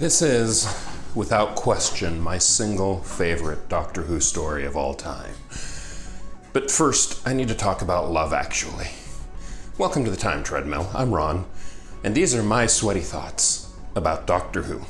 This is, without question, my single favorite Doctor Who story of all time. But first, I need to talk about Love Actually. Welcome to the Time Treadmill. I'm Ron, and these are my sweaty thoughts about Doctor Who.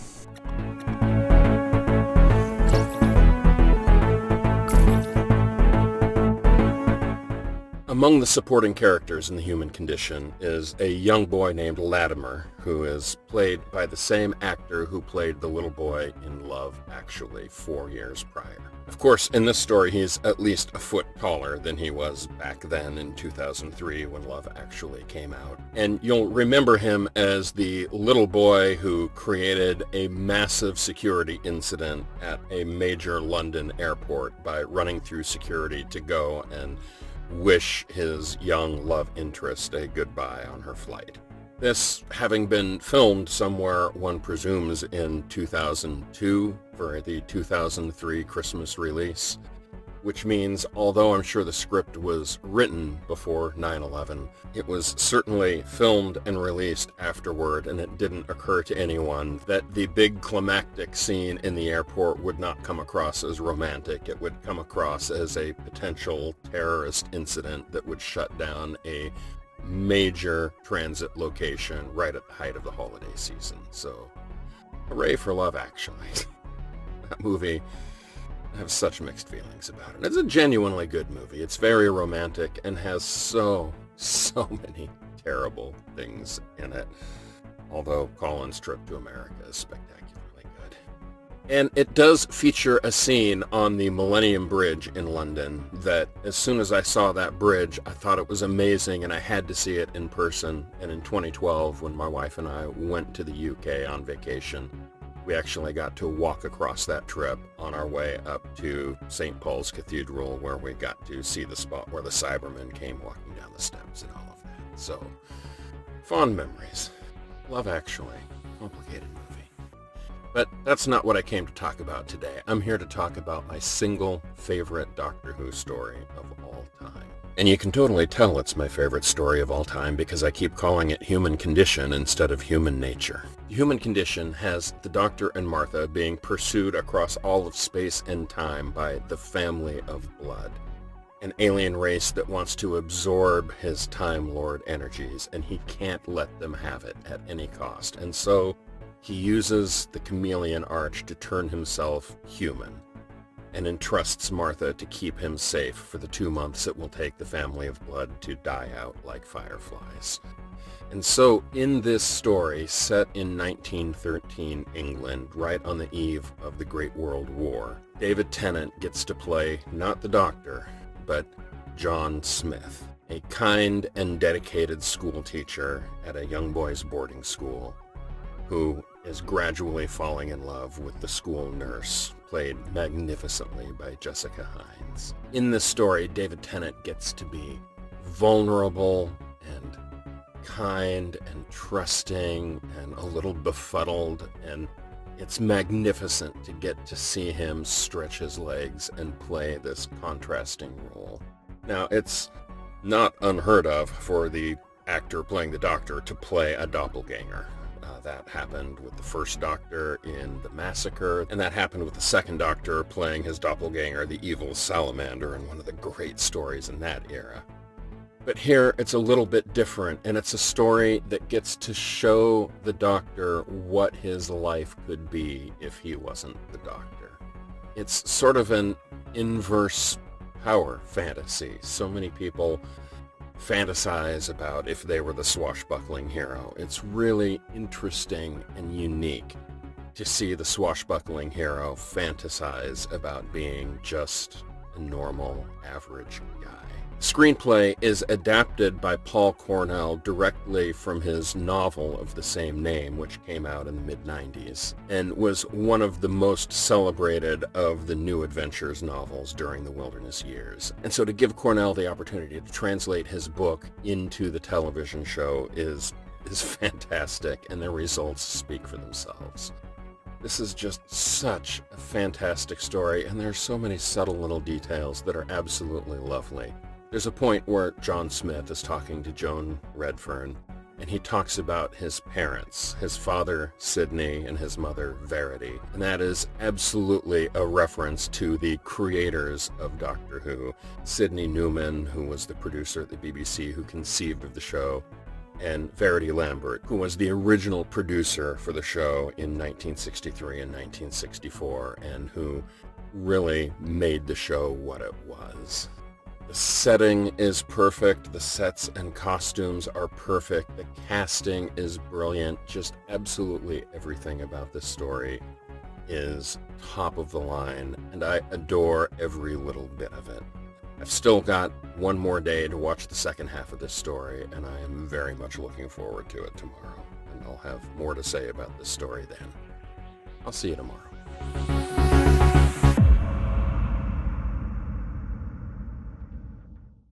Among the supporting characters in The Human Condition is a young boy named Latimer, who is played by the same actor who played the little boy in Love Actually 4 years prior. Of course, in this story, he's at least a foot taller than he was back then in 2003 when Love Actually came out. And you'll remember him as the little boy who created a massive security incident at a major London airport by running through security to go and wish his young love interest a goodbye on her flight. This having been filmed somewhere, one presumes, in 2002 for the 2003 Christmas release, which means, although I'm sure the script was written before 9/11, it was certainly filmed and released afterward, and it didn't occur to anyone that the big climactic scene in the airport would not come across as romantic. It would come across as a potential terrorist incident that would shut down a major transit location right at the height of the holiday season. So, hooray for Love Actually. That movie, I have such mixed feelings about it. It's a genuinely good movie. It's very romantic and has so many terrible things in it. Although Colin's trip to America is spectacularly good. And it does feature a scene on the Millennium Bridge in London that, as soon as I saw that bridge, I thought it was amazing and I had to see it in person. And in 2012, when my wife and I went to the UK on vacation, we actually got to walk across that trip on our way up to St. Paul's Cathedral, where we got to see the spot where the Cybermen came walking down the steps and all of that. So, fond memories. Love Actually. Complicated movie. But that's not what I came to talk about today. I'm here to talk about my single favorite Doctor Who story of all time. And you can totally tell it's my favorite story of all time because I keep calling it Human Condition instead of Human Nature. The Human Condition has the Doctor and Martha being pursued across all of space and time by the Family of Blood, an alien race that wants to absorb his Time Lord energies, and he can't let them have it at any cost. And so he uses the chameleon arch to turn himself human, and entrusts Martha to keep him safe for the 2 months it will take the Family of Blood to die out like fireflies. And so, in this story, set in 1913 England, right on the eve of the Great World War, David Tennant gets to play not the Doctor, but John Smith, a kind and dedicated school teacher at a young boys' boarding school, who is gradually falling in love with the school nurse, played magnificently by Jessica Hines. In this story, David Tennant gets to be vulnerable and kind and trusting and a little befuddled, and it's magnificent to get to see him stretch his legs and play this contrasting role. Now, it's not unheard of for the actor playing the Doctor to play a doppelganger. That happened with the first Doctor in The Massacre, and that happened with the second Doctor playing his doppelganger, the evil salamander, in one of the great stories in that era. But here, it's a little bit different, and it's a story that gets to show the Doctor what his life could be if he wasn't the Doctor. It's sort of an inverse power fantasy. So many people fantasize about if they were the swashbuckling hero. It's really interesting and unique to see the swashbuckling hero fantasize about being just a normal, average guy. Screenplay is adapted by Paul Cornell directly from his novel of the same name, which came out in the mid-90s, and was one of the most celebrated of the New Adventures novels during the Wilderness years. And so to give Cornell the opportunity to translate his book into the television show is fantastic, and the results speak for themselves. This is just such a fantastic story, and there's so many subtle little details that are absolutely lovely. There's a point where John Smith is talking to Joan Redfern, and he talks about his parents, his father, Sidney, and his mother, Verity. And that is absolutely a reference to the creators of Doctor Who, Sidney Newman, who was the producer at the BBC who conceived of the show, and Verity Lambert, who was the original producer for the show in 1963 and 1964, and who really made the show what it was. The setting is perfect, the sets and costumes are perfect, the casting is brilliant, just absolutely everything about this story is top of the line, and I adore every little bit of it. I've still got one more day to watch the second half of this story, and I am very much looking forward to it tomorrow, and I'll have more to say about this story then. I'll see you tomorrow.